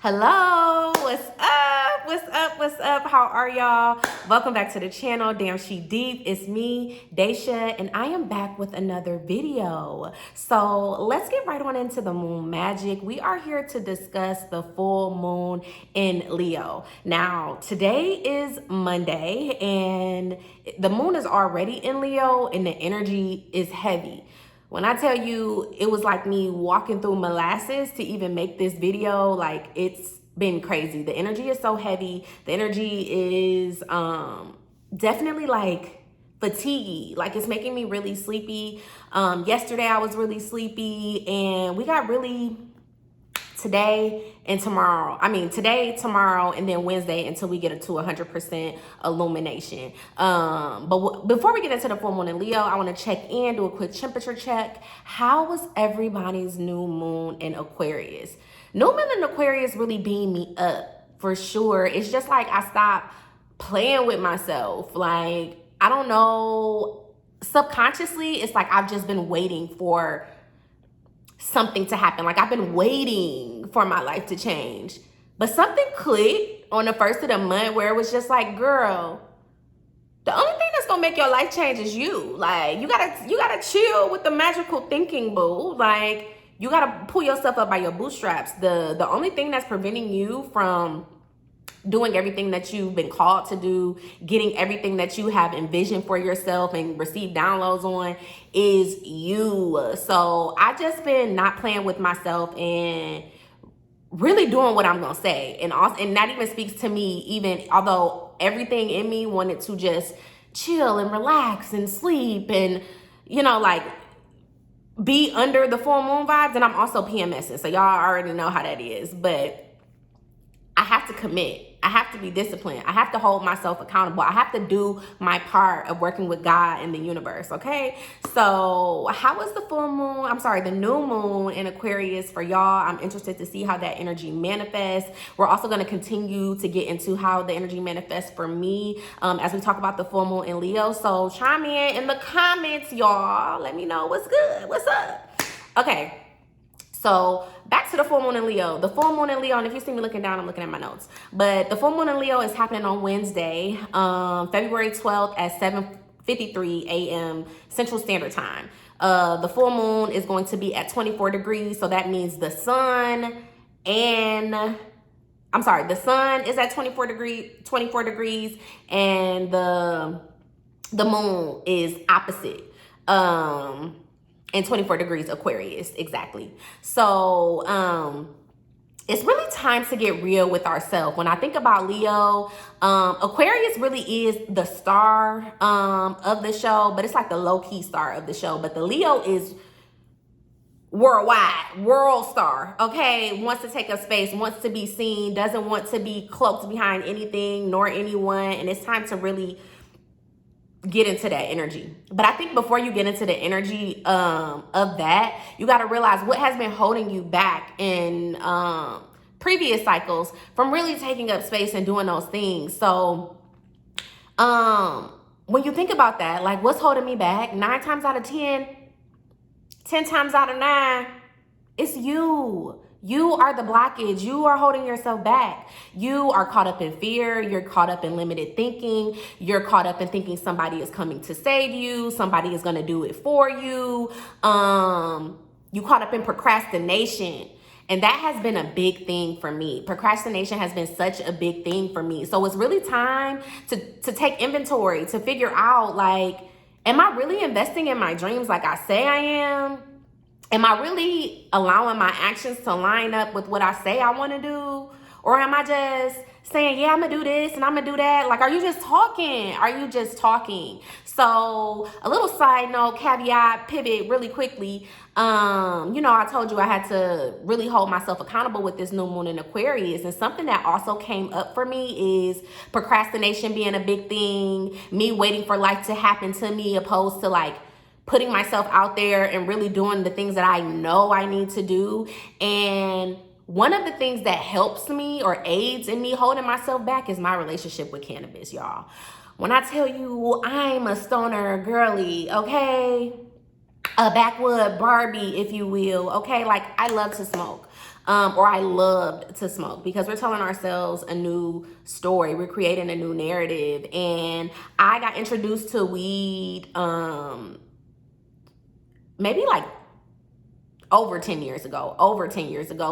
Hello, what's up? What's up? What's up? How are y'all? Welcome back to the channel, Damn She Deep. It's me, Daisha, and I am back with another video. So let's get right on into the moon magic. We are here to discuss the full moon in Leo. Now, today is Monday, and the moon is already in Leo, and the energy is heavy. When I tell you it was like me walking through molasses to even make this video, like it's been crazy. The energy is so heavy. The energy is definitely like fatiguey. Like it's making me really sleepy. Yesterday I was really sleepy and we got really today and tomorrow. Today, tomorrow, and then Wednesday until we get it to 100% illumination. But before we get into the full moon in Leo, I want to check in, do a quick temperature check. How was everybody's new moon in Aquarius? New moon in Aquarius really beamed me up for sure. It's just like I stopped playing with myself. Like, I don't know, subconsciously, it's like I've just been waiting for something to happen. Like I've been waiting for my life to change. But something clicked on the first of the month where it was just like, girl, the only thing that's gonna make your life change is you. Like you gotta chill with the magical thinking, boo. Like you gotta pull yourself up by your bootstraps. The only thing that's preventing you from doing everything that you've been called to do, getting everything that you have envisioned for yourself and receive downloads on is you. So I just been not playing with myself and really doing what I'm gonna say. And that even speaks to me, even although everything in me wanted to just chill and relax and sleep and, like be under the full moon vibes. And I'm also PMSing. So y'all already know how that is. But I have to commit. I have to be disciplined. I have to hold myself accountable. I have to do my part of working with God and the universe, okay? So how was the new moon in Aquarius for y'all? I'm interested to see how that energy manifests. We're also going to continue to get into how the energy manifests for me as we talk about the full moon in Leo. So chime in the comments, y'all. Let me know what's good. What's up? Okay. So back to the full moon in Leo. The full moon in Leo, and if you see me looking down, I'm looking at my notes. But the full moon in Leo is happening on Wednesday, February 12th at 7:53 a.m. Central Standard Time. The full moon is going to be at 24 degrees. So that means the sun is at 24 degrees, and the moon is opposite. And 24 degrees Aquarius, exactly. So it's really time to get real with ourselves. When I think about Leo, Aquarius really is the star of the show, but it's like the low-key star of the show. But the Leo is worldwide, world star, okay? Wants to take up space, wants to be seen, doesn't want to be cloaked behind anything nor anyone. And it's time to really get into that energy. But I think before you get into the energy of that, you got to realize what has been holding you back in previous cycles from really taking up space and doing those things. So when you think about that, like what's holding me back 9 times out of 10 times out of 9, it's you. You are the blockage. You are holding yourself back. You are caught up in fear. You're caught up in limited thinking. You're caught up in thinking somebody is coming to save you. Somebody is going to do it for you. You caught up in procrastination. And that has been a big thing for me. Procrastination has been such a big thing for me. So it's really time to take inventory, to figure out, like, am I really investing in my dreams like I say I am? Am I really allowing my actions to line up with what I say I want to do? Or am I just saying, yeah, I'm going to do this and I'm going to do that? Like, are you just talking? Are you just talking? So a little side note, caveat, pivot really quickly. I told you I had to really hold myself accountable with this new moon in Aquarius. And something that also came up for me is procrastination being a big thing, me waiting for life to happen to me opposed to like putting myself out there and really doing the things that I know I need to do. And one of the things that helps me or aids in me holding myself back is my relationship with cannabis, y'all. When I tell you I'm a stoner girly, okay? A backwood Barbie, if you will, okay? Like, I love to smoke. or I loved to smoke, because we're telling ourselves a new story. We're creating a new narrative. And I got introduced to weed maybe like over 10 years ago,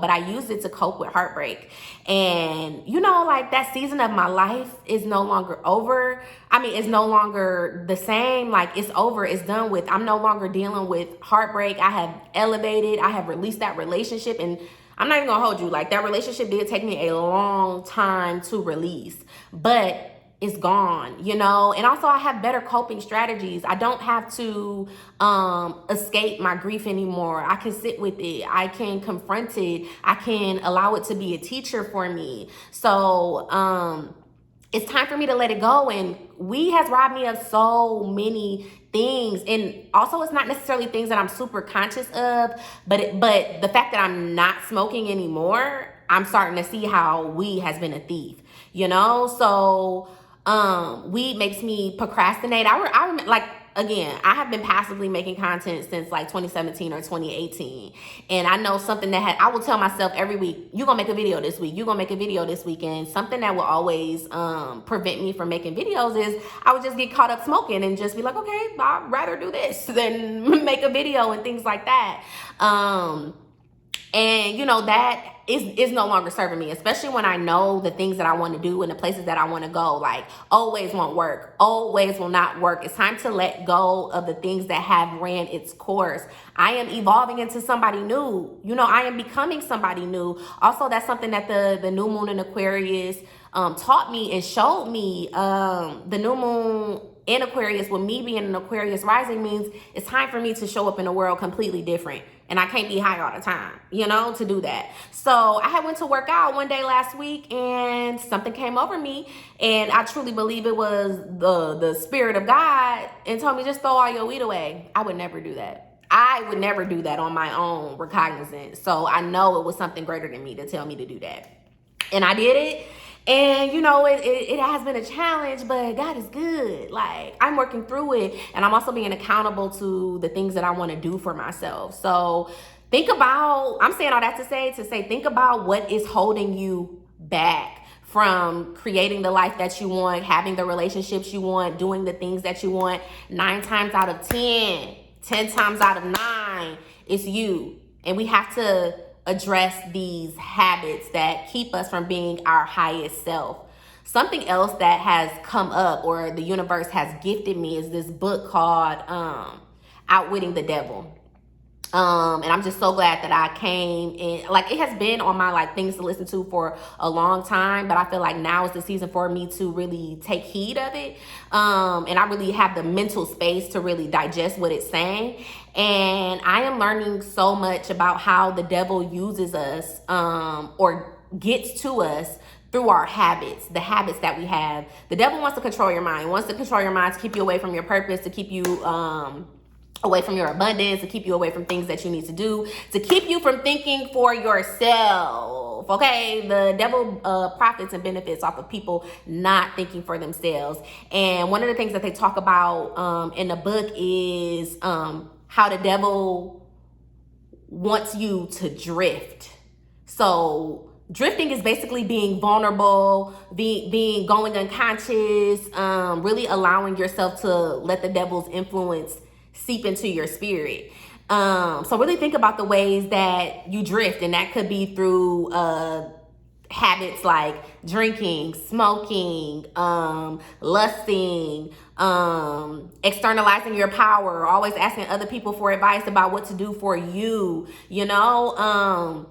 but I used it to cope with heartbreak. And you know, like, that season of my life is no longer over. I mean, it's no longer the same. Like, it's over, it's done with. I'm no longer dealing with heartbreak. I have elevated, I have released that relationship. And I'm not even gonna hold you, like, that relationship did take me a long time to release, but it's gone, you know. And also, I have better coping strategies. I don't have to escape my grief anymore. I can sit with it. I can confront it. I can allow it to be a teacher for me. So it's time for me to let it go. And weed has robbed me of so many things. And also, it's not necessarily things that I'm super conscious of, but the fact that I'm not smoking anymore, I'm starting to see how weed has been a thief, you know. So weed makes me procrastinate. I remember, like, again, I have been passively making content since like 2017 or 2018. And I know something that I will tell myself every week, you're gonna make a video this week, you're gonna make a video this week. And something that will always prevent me from making videos is I would just get caught up smoking and just be like, okay, I'd rather do this than make a video and things like that. And you know, that is no longer serving me, especially when I know the things that I want to do and the places that I want to go. Like, always won't work, always will not work. It's time to let go of the things that have ran its course. I am evolving into somebody new. You know, I am becoming somebody new. Also, that's something that the new moon in Aquarius taught me and showed me. The new moon in Aquarius, with me being an Aquarius rising, means it's time for me to show up in the world completely different. And I can't be high all the time, you know, to do that. So I had went to work out one day last week and something came over me. And I truly believe it was the spirit of God, and told me, just throw all your weed away. I would never do that. I would never do that on my own recognizance. So I know it was something greater than me to tell me to do that. And I did it. And you know, it has been a challenge, but God is good. Like, I'm working through it, and I'm also being accountable to the things that I want to do for myself. So think about, I'm saying all that to say, think about what is holding you back from creating the life that you want, having the relationships you want, doing the things that you want. 9 times out of 10, 10 times out of 9, it's you. And we have to address these habits that keep us from being our highest self. Something else that has come up, or the universe has gifted me, is this book called Outwitting the Devil. And I'm just so glad that I came in. Like, it has been on my like things to listen to for a long time, but I feel like now is the season for me to really take heed of it. And I really have the mental space to really digest what it's saying. And I am learning so much about how the devil uses us, or gets to us through our habits, the habits that we have. The devil wants to control your mind, wants to control your mind, to keep you away from your purpose, to keep you away from your abundance, to keep you away from things that you need to do, to keep you from thinking for yourself. Okay, the devil profits and benefits off of people not thinking for themselves. And one of the things that they talk about in the book is how the devil wants you to drift. So drifting is basically being vulnerable, being going unconscious, really allowing yourself to let the devil's influence seep into your spirit. So really think about the ways that you drift, and that could be through habits like drinking, smoking, lusting, externalizing your power, always asking other people for advice about what to do for you, you know.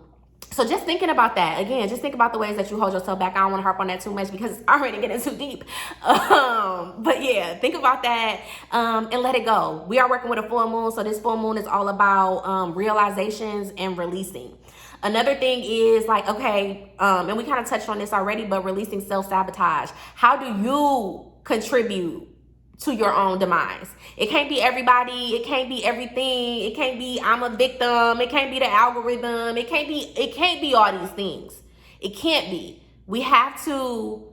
So just thinking about that. Again, just think about the ways that you hold yourself back. I don't want to harp on that too much because it's already getting too deep. But yeah, think about that and let it go. We are working with a full moon. So this full moon is all about realizations and releasing. Another thing is like, okay, and we kind of touched on this already, but releasing self-sabotage. How do you contribute to your own demise? It can't be everybody. It can't be everything. It can't be I'm a victim. It can't be the algorithm. It can't be all these things. It can't be. We have to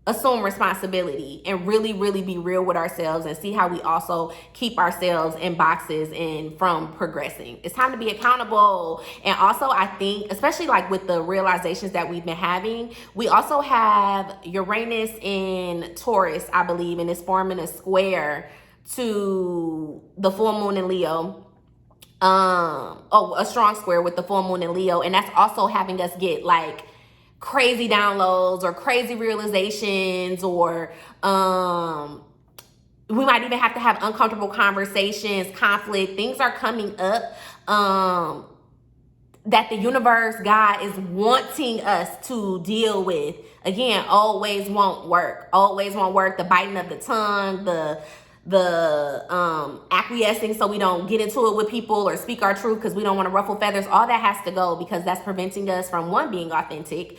assume responsibility and really, really be real with ourselves and see how we also keep ourselves in boxes and from progressing. It's time to be accountable. And also, I think, especially like with the realizations that we've been having, we also have Uranus in Taurus, I believe, and it's forming a square to the full moon in Leo. A strong square with the full moon in Leo. And that's also having us get like crazy downloads or crazy realizations, or we might even have to have uncomfortable conversations, conflict. Things are coming up that the universe, God, is wanting us to deal with. Again, always won't work. Always won't work. The biting of the tongue, the acquiescing so we don't get into it with people or speak our truth because we don't want to ruffle feathers. All that has to go, because that's preventing us from, one, being authentic,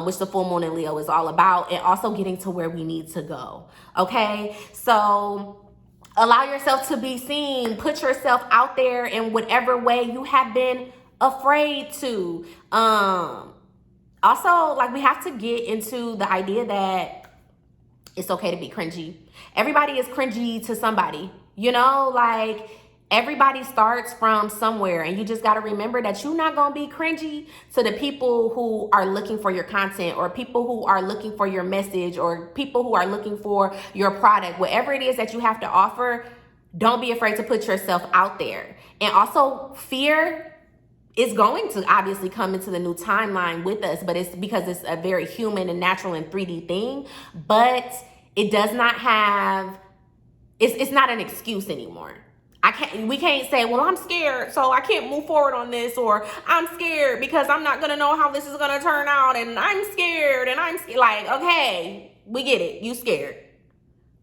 which the full moon in Leo is all about, and also getting to where we need to go. Okay, so allow yourself to be seen. Put yourself out there in whatever way you have been afraid to. Also, like, we have to get into the idea that it's okay to be cringy. Everybody is cringy to somebody, you know, like everybody starts from somewhere, and you just got to remember that you're not going to be cringy to the people who are looking for your content, or people who are looking for your message, or people who are looking for your product. Whatever it is that you have to offer, don't be afraid to put yourself out there. And also, fear is going to obviously come into the new timeline with us, but it's because it's a very human and natural and 3D thing. But it does not have, it's not an excuse anymore. We can't say, well, I'm scared, so I can't move forward on this, or I'm scared because I'm not gonna know how this is gonna turn out, and I'm scared, like, okay, we get it, you scared,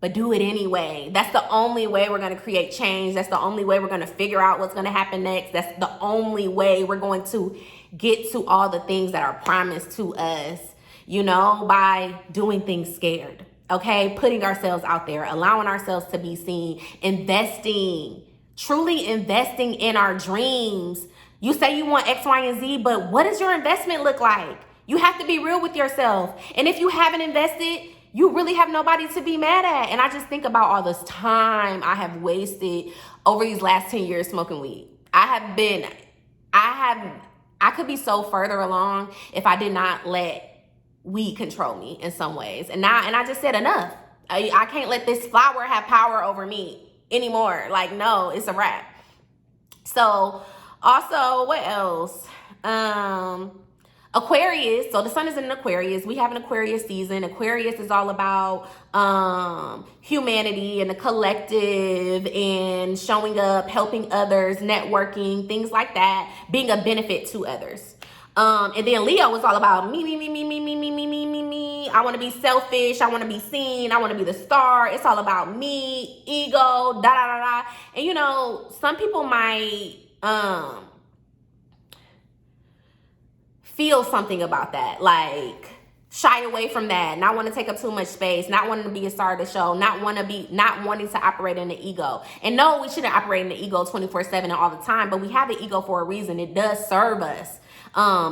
but do it anyway. That's the only way we're gonna create change. That's the only way we're gonna figure out what's gonna happen next. That's the only way we're going to get to all the things that are promised to us, you know, by doing things scared. Okay, putting ourselves out there, allowing ourselves to be seen, investing, truly investing in our dreams. You say you want X, Y, and Z, but what does your investment look like? You have to be real with yourself. And if you haven't invested, you really have nobody to be mad at. And I just think about all this time I have wasted over these last 10 years smoking weed. I could be so further along if I did not let weed control me in some ways. And I just said enough. I can't let this flower have power over me anymore. Like, no, it's a wrap. So also, what else? Aquarius. So the sun is in Aquarius. We have an Aquarius season. Aquarius is all about humanity and the collective, and showing up, helping others, networking, things like that, being a benefit to others. And then Leo is all about me. I want to be selfish. I want to be seen. I want to be the star. It's all about me, ego, da. And you know, some people might feel something about that, like shy away from that, not want to take up too much space, not wanting to be a star of the show, not wanting to operate in the ego. And no, we shouldn't operate in the ego 24/7 and all the time, but we have the ego for a reason. It does serve us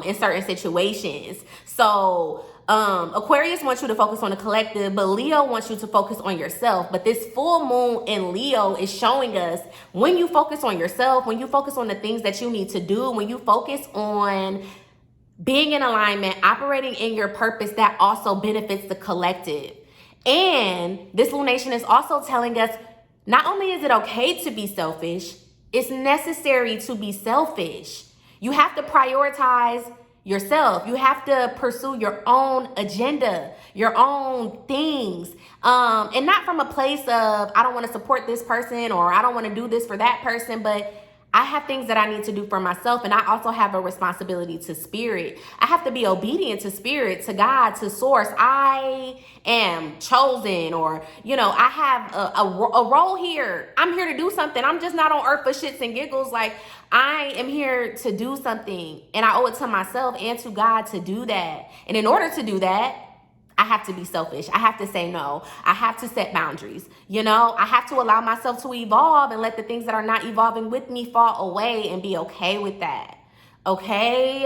in certain situations. So Aquarius wants you to focus on the collective, but Leo wants you to focus on yourself. But this full moon in Leo is showing us, when you focus on yourself, when you focus on the things that you need to do, when you focus on being in alignment, operating in your purpose, that also benefits the collective. And this lunation is also telling us, not only is it okay to be selfish, it's necessary to be selfish. You have to prioritize yourself. You have to pursue your own agenda, your own things. And not from a place of, I don't want to support this person, or I don't want to do this for that person, but I have things that I need to do for myself, and I also have a responsibility to spirit. I have to be obedient to spirit, to God, to source. I am chosen, or, you know, I have a role here. I'm here to do something. I'm just not on earth for shits and giggles. Like, I am here to do something, and I owe it to myself and to God to do that. And in order to do that, I have to be selfish. I have to say no. I have to set boundaries. You know, I have to allow myself to evolve and let the things that are not evolving with me fall away, and be okay with that. Okay?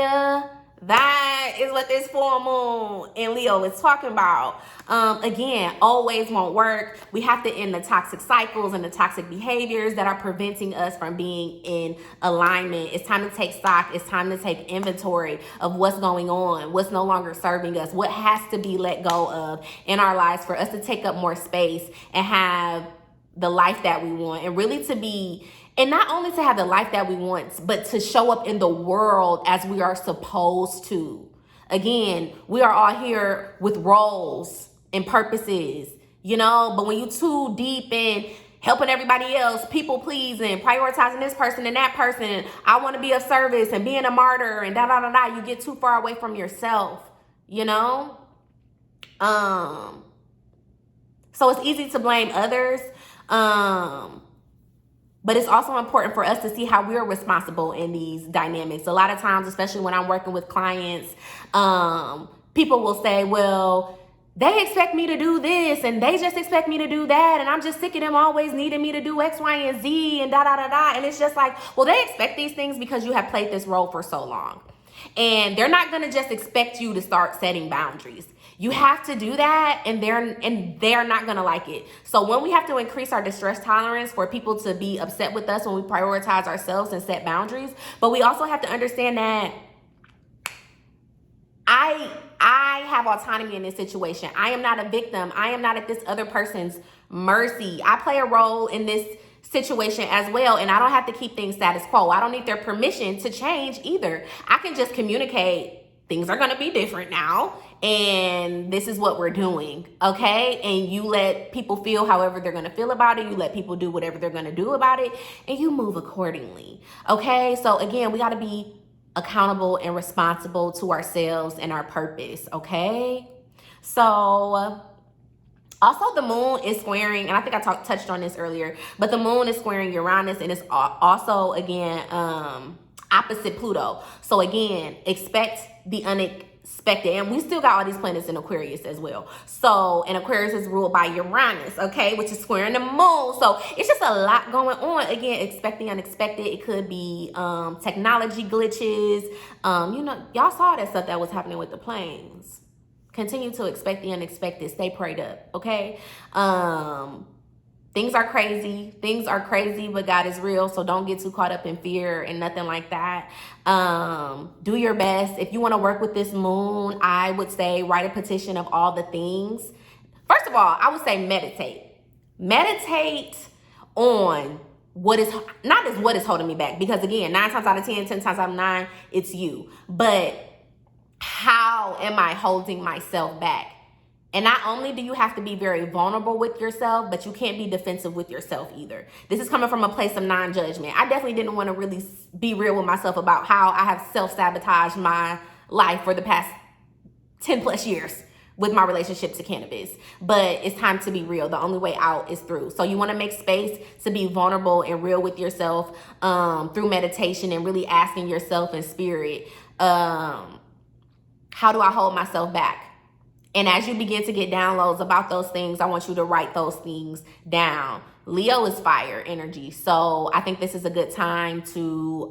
That is what this full moon in Leo is talking about. Again, always won't work. We have to end the toxic cycles and the toxic behaviors that are preventing us from being in alignment. It's time to take stock. It's time to take inventory of what's going on, what's no longer serving us, what has to be let go of in our lives for us to take up more space and have the life that we want, and really to be, and not only to have the life that we want, but to show up in the world as we are supposed to. Again, we are all here with roles and purposes, but when you too deep in helping everybody else, people pleasing, prioritizing this person and that person, I want to be of service and being a martyr and you get too far away from yourself, so it's easy to blame others. But it's also important for us to see how we're responsible in these dynamics. A lot of times, especially when I'm working with clients, people will say, well, they expect me to do this and they just expect me to do that. And I'm just sick of them always needing me to do X, Y, and Z and And it's just like, well, they expect these things because you have played this role for so long. And they're not going to just expect you to start setting boundaries. You have to do that, and they're not going to like it. So when we have to increase our distress tolerance for people to be upset with us when we prioritize ourselves and set boundaries, but we also have to understand that I have autonomy in this situation. I am not a victim. I am not at this other person's mercy. I play a role in this situation as well, and I don't have to keep things status quo. I don't need their permission to change either. I can just communicate things are going to be different now, and this is what we're doing, okay? And you let people feel however they're going to feel about it. You let people do whatever they're going to do about it, and you move accordingly, okay? So again, we got to be accountable and responsible to ourselves and our purpose, okay? So also, the moon is squaring, and I think I touched on this earlier, but the moon is squaring Uranus, and it's also, again, opposite Pluto. So again, expect the unexpected. And we still got all these planets in Aquarius as well. So, and Aquarius is ruled by Uranus, okay, which is squaring the moon. So it's just a lot going on. Again, expect the unexpected. It could be technology glitches. Y'all saw that stuff that was happening with the planes. Continue to expect the unexpected. Stay prayed up, okay? Things are crazy. Things are crazy, but God is real. So don't get too caught up in fear and nothing like that. Do your best. If you want to work with this moon, I would say write a petition of all the things. First of all, I would say meditate. Meditate on what is holding me back. Because again, 9 times out of 10, 10 times out of 9, it's you. But how am I holding myself back? And not only do you have to be very vulnerable with yourself, but you can't be defensive with yourself either. This is coming from a place of non-judgment. I definitely didn't want to really be real with myself about how I have self-sabotaged my life for the past 10 plus years with my relationship to cannabis. But it's time to be real. The only way out is through. So you want to make space to be vulnerable and real with yourself through meditation and really asking yourself in spirit, how do I hold myself back? And as you begin to get downloads about those things, I want you to write those things down. Leo is fire energy. So I think this is a good time to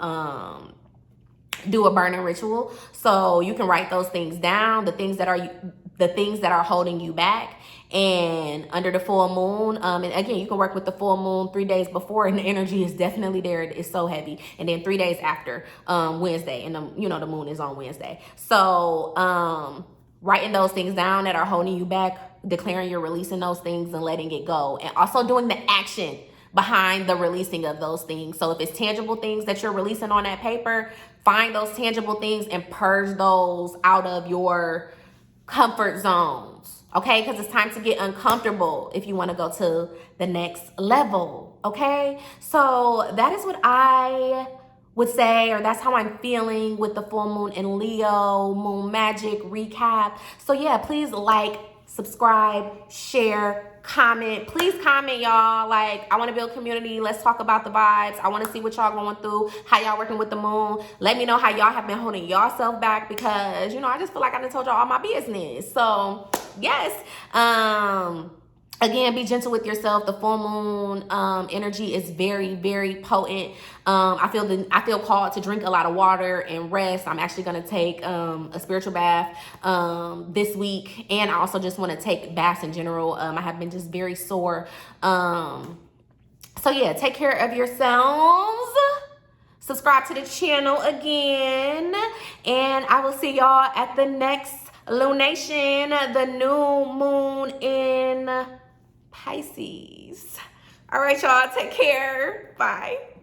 do a burning ritual. So you can write those things down, the things that are holding you back. And under the full moon, and again, you can work with the full moon 3 days before, and the energy is definitely there. It's so heavy. And then 3 days after Wednesday, and the moon is on Wednesday. So writing those things down that are holding you back, declaring you're releasing those things and letting it go, and also doing the action behind the releasing of those things. So if it's tangible things that you're releasing on that paper, find those tangible things and purge those out of your comfort zones. Okay, because it's time to get uncomfortable if you want to go to the next level. Okay, so that is what I would say, or that's how I'm feeling with the full moon in Leo, moon magic recap. So yeah, please like, subscribe, share, comment. Please comment, y'all. Like, I want to build community. Let's talk about the vibes. I want to see what y'all going through, how y'all working with the moon. Let me know how y'all have been holding yourself back, because I just feel like I done told y'all all my business. So yes, Again, be gentle with yourself. The full moon energy is very, very potent. I feel called to drink a lot of water and rest. I'm actually going to take a spiritual bath this week, and I also just want to take baths in general. I have been just very sore. So yeah, take care of yourselves. Subscribe to the channel again, and I will see y'all at the next lunation, the new moon in Pisces. All right, y'all, take care. Bye.